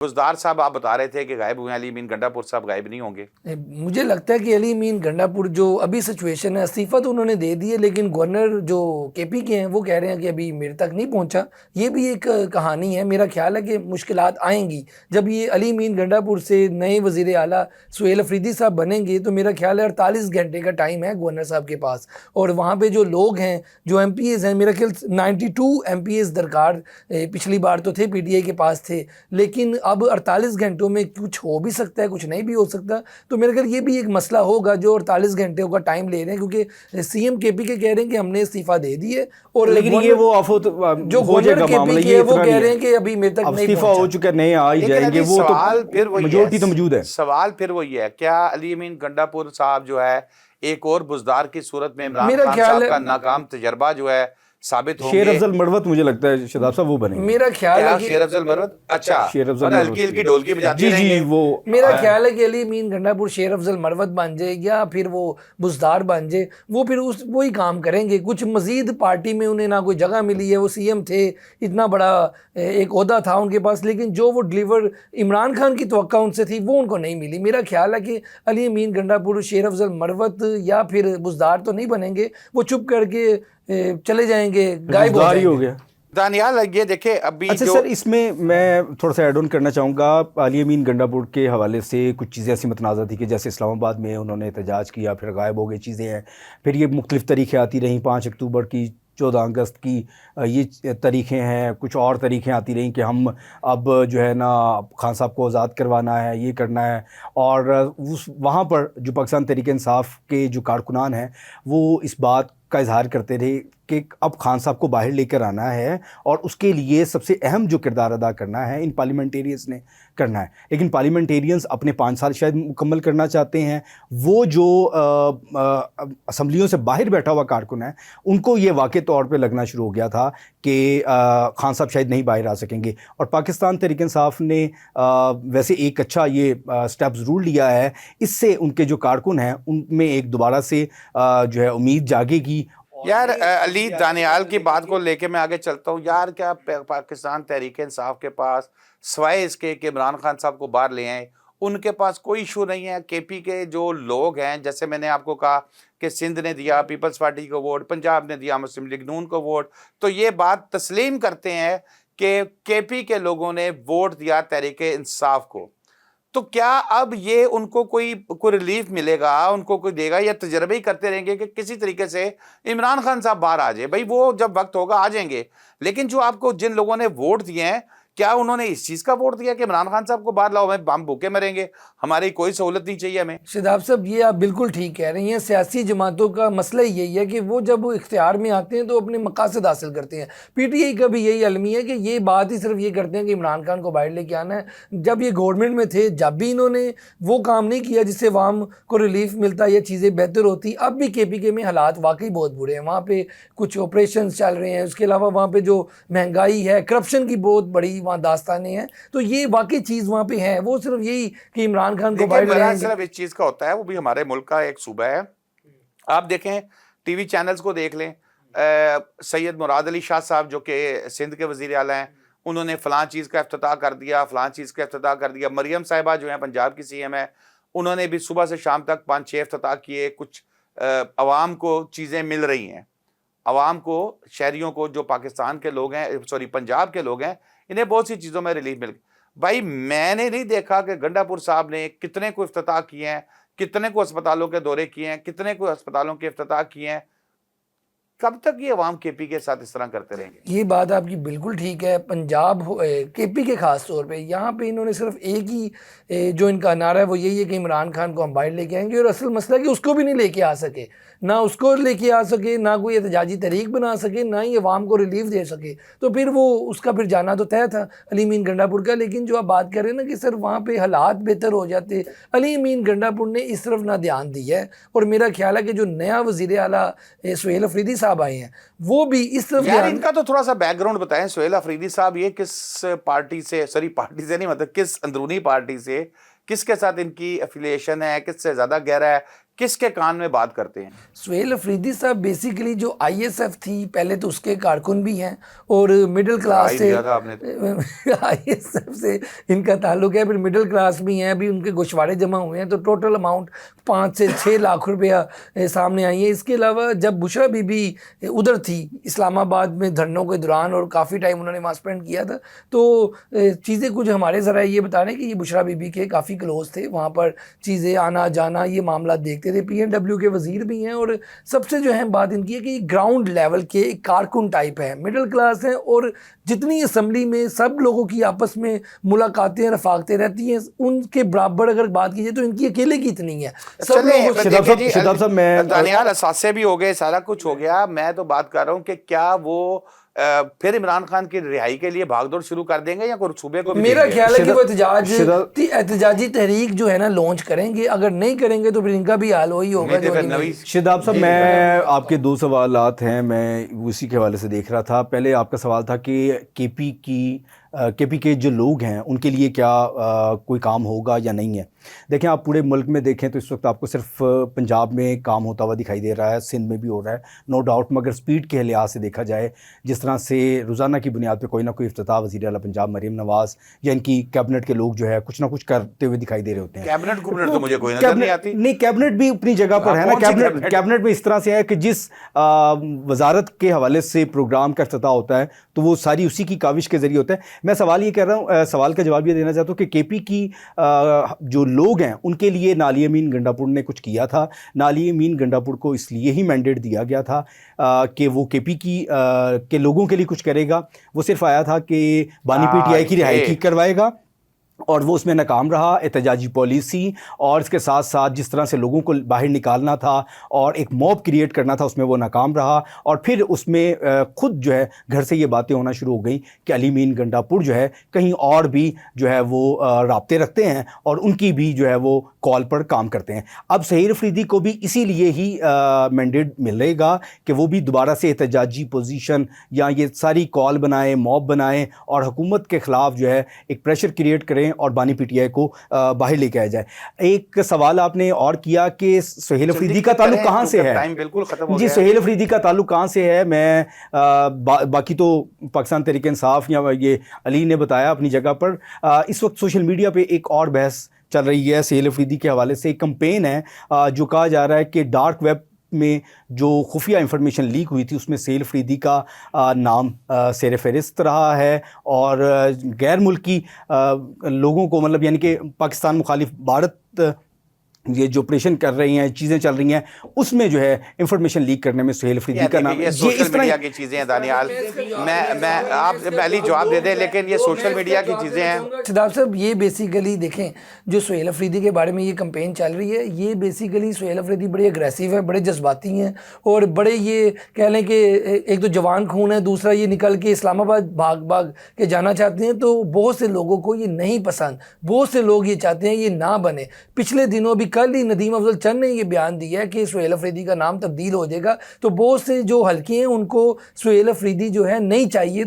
بزدار صاحب آپ بتا رہے تھے کہ غائب ہوئے، علی امین گنڈاپور صاحب غائب نہیں ہوں گے؟ مجھے لگتا ہے کہ علی امین گنڈاپور جو ابھی سچویشن ہے، استعفیٰ تو انہوں نے دے دی ہے، لیکن گورنر جو کے پی کے ہیں وہ کہہ رہے ہیں کہ ابھی میرے تک نہیں پہنچا۔ یہ بھی ایک کہانی ہے۔ میرا خیال ہے کہ مشکلات آئیں گی جب یہ علی امین گنڈاپور سے نئے وزیر اعلیٰ سہیل افریدی صاحب بنیں گے، تو میرا خیال ہے 48 گھنٹے کا ٹائم ہے گورنر صاحب کے پاس، اور وہاں پہ جو لوگ ہیں، جو ایم پی ایز ہیں، میرا خیال 92 ایم پی ایز درکار پچھلی بار تو تھے پی ٹی آئی کے پاس تھے، لیکن اب 48 گھنٹوں میں کچھ ہو بھی سکتا ہے، کچھ نہیں بھی ہو سکتا۔ تو میرے خیال یہ بھی ایک مسئلہ ہوگا جو 48 گھنٹے کا ٹائم لے رہے ہیں، کیونکہ سی ایم کے پی کے کہہ رہے ہیں کہ ہم نے استعفیٰ دے دیے، اور لیکن یہ وہ جو ہو جائے گورنر گا کے معاملہ، پی کے یہ وہ اتنا کہہ نہیں رہے ہے۔ ہیں کہ ابھی میرے تک اب نہیں استعفیٰ ہو پہنچا۔ چکے، نئے آ ہی جائیں گے، وہ تو سوال پھر وہی میجورٹی تو موجود ہے۔ سوال پھر وہی ہے، کیا علی امین گنڈاپور صاحب جو ہے ایک اور بزدار کی صورت میں عمران میرا خان خیال صاحب ہے کا ناکام تجربہ جو ہے ثابت ہوں شیر گے؟ افضل مروت مجھے لگتا ہے شہزاد صاحب وہ بنیں گے۔ میرا خیال ہے کیا کہ شیر افضل مروت؟ اچھا، شیر افضل اور مروت ہلکی ہلکی ڈھولکی بجاتے جی رہیں گے۔ وہ میرا خیال ہے کہ علی امین گنڈاپور شیر افضل مروت بن جائے یا پھر وہ بزدار بن جائے، وہ پھر وہی کام کریں گے۔ کچھ مزید پارٹی میں انہیں نہ کوئی جگہ ملی ہے، وہ سی ایم تھے، اتنا بڑا ایک عہدہ تھا ان کے پاس، لیکن جو وہ ڈلیور عمران خان کی توقع ان سے تھی وہ ان کو نہیں ملی۔ میرا خیال ہے کہ علی امین گنڈاپور شیر افضل مروت یا پھر بزدار تو نہیں بنیں گے، وہ چپ کر کے چلے جائیں گے، غائب ہو بزدار ہی جائیں ہو گے۔ گیا۔ دانیال یہ دیکھیں ابھی اچھا جو سر، اس میں تھوڑا سا ایڈ آن کرنا چاہوں گا۔ علی امین گنڈاپور کے حوالے سے کچھ چیزیں ایسی متنازع تھی کہ جیسے اسلام آباد میں انہوں نے احتجاج کیا، پھر غائب ہو گئی چیزیں ہیں، پھر یہ مختلف تاریخیں آتی رہیں، 5 اکتوبر کی، 14 اگست کی، یہ تاریخیں ہیں، کچھ اور تاریخیں آتی رہیں کہ ہم اب جو ہے نا خان صاحب کو آزاد کروانا ہے، یہ کرنا ہے، اور وہاں پر جو پاکستان تحریک انصاف کے جو کارکنان ہیں وہ اس بات کا اظہار کرتے رہے کہ اب خان صاحب کو باہر لے کر آنا ہے، اور اس کے لیے سب سے اہم جو کردار ادا کرنا ہے ان پارلیمنٹیرینز نے کرنا ہے۔ لیکن پارلیمنٹیرینز اپنے 5 سال شاید مکمل کرنا چاہتے ہیں، وہ جو اسمبلیوں سے باہر بیٹھا ہوا کارکن ہے ان کو یہ واقع طور پہ لگنا شروع ہو گیا تھا کہ خان صاحب شاید نہیں باہر آ سکیں گے، اور پاکستان تحریک انصاف نے ویسے ایک اچھا یہ سٹیپ ضرور لیا ہے۔ اس سے ان کے جو کارکن ہیں ان میں ایک دوبارہ سے جو ہے امید جاگے گی۔ یار علی دانیال کی بات کو لے کے میں آگے چلتا ہوں۔ یار کیا پاکستان تحریک انصاف کے پاس سوائے اس کے کہ عمران خان صاحب کو باہر لے آئیں، ان کے پاس کوئی ایشو نہیں ہے؟ کے پی کے جو لوگ ہیں، جیسے میں نے آپ کو کہا کہ سندھ نے دیا پیپلز پارٹی کو ووٹ، پنجاب نے دیا مسلم لیگ نون کو ووٹ، تو یہ بات تسلیم کرتے ہیں کہ کے پی کے لوگوں نے ووٹ دیا تحریک انصاف کو، تو کیا اب یہ ان کو کوئی ریلیف ملے گا، ان کو کوئی دے گا، یا تجربے ہی کرتے رہیں گے کہ کسی طریقے سے عمران خان صاحب باہر آ جائے؟ بھائی وہ جب وقت ہوگا آ جائیں گے، لیکن جو آپ کو جن لوگوں نے ووٹ دیے ہیں، کیا انہوں نے اس چیز کا ووٹ دیا کہ عمران خان صاحب کو باہر لاؤ، ہم بھوکے مریں گے، ہماری کوئی سہولت نہیں چاہیے ہمیں؟ شاداب صاحب یہ آپ بالکل ٹھیک کہہ رہی ہیں۔ سیاسی جماعتوں کا مسئلہ یہی ہے کہ وہ جب اختیار میں آتے ہیں تو اپنے مقاصد حاصل کرتے ہیں۔ پی ٹی آئی کا بھی یہی المیہ ہے کہ یہ بات ہی صرف یہ کرتے ہیں کہ عمران خان کو باہر لے کے آنا ہے۔ جب یہ گورنمنٹ میں تھے، جب بھی انہوں نے وہ کام نہیں کیا جس سے عوام کو ریلیف ملتا یا چیزیں بہتر ہوتی۔ اب بھی کے پی کے میں حالات واقعی بہت برے ہیں، وہاں پہ کچھ آپریشنز چل رہے ہیں، اس کے علاوہ وہاں پہ جو مہنگائی ہے، کرپشن کی بہت بڑی وہاں داستانیں ہیں، تو یہ واقعی چیز وہاں پہ ہے۔ وہ صرف یہی کہ عمران خان کو باہر لے آئیں گے۔ صرف اس چیز کا ہوتا ہے، وہ بھی ہمارے ملک کا ایک صوبہ ہے۔ آپ دیکھیں ٹی وی چینلز کو دیکھ لیں، سید مراد علی شاہ صاحب جو کہ سندھ کے وزیر اعلیٰ ہیں، انہوں نے فلاں چیز کا افتتاح کر دیا، فلاں چیز کا افتتاح کر دیا۔ مریم صاحبہ جو ہیں پنجاب کی سی ایم ہے، انہوں نے بھی صبح سے شام تک 5-6 افتتاح کیے۔ کچھ عوام کو چیزیں مل رہی ہیں، عوام کو، شہریوں کو، جو پاکستان کے لوگ ہیں، پنجاب کے لوگ ہیں، انہیں بہت سی چیزوں میں ریلیف مل گئی۔ بھائی میں نے نہیں دیکھا کہ گنڈاپور صاحب نے کتنے کو افتتاح کیے ہیں، کتنے کو اسپتالوں کے دورے کیے ہیں، کتنے کو اسپتالوں کے افتتاح کیے ہیں۔ کب تک یہ عوام کے پی کے ساتھ اس طرح کرتے رہیں گے؟ یہ بات آپ کی بالکل ٹھیک ہے۔ پنجاب کے پی کے خاص طور پہ یہاں پہ انہوں نے صرف ایک ہی جو ان کا نعرہ ہے وہ یہی ہے کہ عمران خان کو ہم باہر لے کے آئیں گے، اور اصل مسئلہ ہے کہ اس کو بھی نہیں لے کے آ سکے، نہ اس کو لے کے آ سکے، نہ کوئی احتجاجی تحریک بنا سکے، نہ ہی عوام کو ریلیف دے سکے، تو پھر وہ اس کا پھر جانا تو طے تھا علی امین گنڈاپور کا۔ لیکن جو آپ بات کر رہے ہیں نا کہ سر وہاں پہ حالات بہتر ہو جاتے، علی امین گنڈاپور نے اس طرف نہ دھیان دیا ہے، اور میرا خیال ہے کہ جو نیا وزیر اعلیٰ سہیل افریدی صاحب آئے ہیں وہ بھی اس طرف یار ان کا تو تھوڑا سا بیک گراؤنڈ بتائیں۔ سہیل افریدی صاحب یہ کس پارٹی سے، پارٹی سے نہیں، مطلب کس اندرونی پارٹی سے، کس کے ساتھ ان کی افیلیشن ہے، کس سے زیادہ گہرا ہے، کس کے کان میں بات کرتے ہیں؟ سہیل افریدی صاحب بیسیکلی جو آئی ایس ایف تھی پہلے تو اس کے کارکن بھی ہیں اور مڈل کلاس سے آئی ایس ایف سے ان کا تعلق ہے, پھر مڈل کلاس بھی ہیں, ابھی ان کے گوشوارے جمع ہوئے ہیں تو ٹوٹل اماؤنٹ 5 سے 6 لاکھ روپیہ سامنے آئی ہے. اس کے علاوہ جب بشرا بی بی ادھر تھی اسلام آباد میں دھرنوں کے دوران اور کافی ٹائم انہوں نے وہاں اسپینڈ کیا تھا, تو چیزیں کچھ ہمارے ذرائع یہ بتا رہے ہیں کہ یہ بشرا بی بی کے کافی کلوز تھے, وہاں پر چیزیں آنا جانا یہ معاملات دیکھتے تھے, پی این ڈبلیو کے وزیر بھی ہیں, اور سب سے جو اہم بات ان کی ہے کہ یہ گراؤنڈ لیول کے ایک کارکن ٹائپ ہیں, مڈل کلاس ہیں, اور جتنی اسمبلی میں سب لوگوں کی آپس میں ملاقاتیں رفاقتیں رہتی ہیں ان کے برابر اگر بات کی جائے تو ان کی اکیلے کی اتنی ہے. شہزاد صاحب میں دانیال اثاثے بھی ہو گئے, سارا کچھ ہو گیا, میں تو بات کر رہا ہوں کہ کیا وہ پھر عمران خان کی رہائی کے لیے بھاگ دوڑ شروع کر دیں گے یا کوئی صوبے کو بھی میرا دیں گے؟ خیال ہے کہ وہ احتجاجی تحریک جو ہے نا لانچ کریں گے, اگر نہیں کریں گے تو پھر ان کا بھی حال وہی ہوگا. شہزاد صاحب میں آپ کے 2 سوالات ہیں, میں اسی کے حوالے سے دیکھ رہا تھا. پہلے آپ کا سوال تھا کہ کے پی کے جو لوگ ہیں ان کے لیے کیا کوئی کام ہوگا یا نہیں ہے. دیکھیں آپ پورے ملک میں دیکھیں تو اس وقت آپ کو صرف پنجاب میں کام ہوتا ہوا دکھائی دے رہا ہے, سندھ میں بھی ہو رہا ہے نو ڈاؤٹ, مگر سپیڈ کے لحاظ سے دیکھا جائے جس طرح سے روزانہ کی بنیاد پہ کوئی نہ کوئی افتتاح وزیر اعلیٰ پنجاب مریم نواز یا ان کی کیبنٹ کے لوگ جو ہے کچھ نہ کچھ کرتے ہوئے دکھائی دے رہے ہوتے ہیں. کیبنٹ تو مجھے کوئی نظر نہیں آتی. نہیں, کیبنٹ بھی اپنی جگہ پر ہے نا. کیبنٹ میں اس طرح سے ہے کہ جس وزارت کے حوالے سے پروگرام کا افتتاح ہوتا ہے تو وہ ساری اسی کی کاوش کے ذریعے ہوتا ہے. میں سوال یہ کر رہا ہوں, سوال کا جواب یہ دینا چاہتا ہوں کہ کے پی کی جو لوگ ہیں ان کے لیے نالی امین گنڈاپور نے کچھ کیا تھا. نالی امین گنڈاپور کو اس لیے ہی مینڈیٹ دیا گیا تھا کہ وہ کے پی کی کے لوگوں کے لیے کچھ کرے گا. وہ صرف آیا تھا کہ بانی پی ٹی آئی کی رہائی ٹھیک کروائے گا, اور وہ اس میں ناکام رہا. احتجاجی پالیسی اور اس کے ساتھ ساتھ جس طرح سے لوگوں کو باہر نکالنا تھا اور ایک موب کریٹ کرنا تھا اس میں وہ ناکام رہا. اور پھر اس میں خود جو ہے گھر سے یہ باتیں ہونا شروع ہو گئیں کہ علی امین گنڈاپور جو ہے کہیں اور بھی جو ہے وہ رابطے رکھتے ہیں اور ان کی بھی جو ہے وہ کال پر کام کرتے ہیں. اب سہیل افریدی کو بھی اسی لیے ہی مینڈیٹ ملے گا کہ وہ بھی دوبارہ سے احتجاجی پوزیشن یا یہ ساری کال بنائیں, موب بنائیں اور حکومت کے خلاف جو ہے ایک پریشر کریٹ کریں اور بانی پی ٹی آئی کو باہر لے کے آیا جائے. ایک سوال آپ نے اور کیا کہ سہیل افریدی کا تعلق کہاں سے ہے. جی, سہیل افریدی کا تعلق کہاں سے ہے, میں باقی تو پاکستان تحریک انصاف یا یہ علی نے بتایا اپنی جگہ پر. اس وقت سوشل میڈیا پہ ایک اور بحث چل رہی ہے سہیل افریدی کے حوالے سے. ایک کمپین ہے جو کہا جا رہا ہے کہ ڈارک ویب میں جو خفیہ انفارمیشن لیک ہوئی تھی اس میں سہیل افریدی کا نام سیر فہرست رہا ہے, اور غیر ملکی لوگوں کو مطلب یعنی کہ پاکستان مخالف بھارت یہ جو آپریشن کر رہی ہیں چیزیں چل رہی ہیں اس میں جو ہے انفارمیشن لیک کرنے میں سہیل افریدی کا نام. یہ سوشل میڈیا کی چیزیں ہیں دانیال, میں آپ پہلی جواب دے دیں, لیکن یہ سوشل میڈیا کی چیزیں ہیں. شاداب صاحب یہ بیسیکلی دیکھیں جو سہیل افریدی کے بارے میں یہ کمپین چل رہی ہے, یہ بیسیکلی سہیل افریدی بڑے اگریسو ہیں, بڑے جذباتی ہیں اور بڑے یہ کہہ لیں کہ ایک تو جوان خون ہے, دوسرا یہ نکل کے اسلام آباد بھاگ کے جانا چاہتے ہیں. تو بہت سے لوگوں کو یہ نہیں پسند, بہت سے لوگ یہ چاہتے ہیں یہ نہ بنے. پچھلے دنوں بھی کل ہی ندیم افضل چند نے یہ بیان دیا ہے کہ سہیل افریدی کا نام تبدیل ہو جائے گا, تو بہت سے جو حلقے ہیں ان کو سہیل افریدی جو ہے نہیں چاہیے.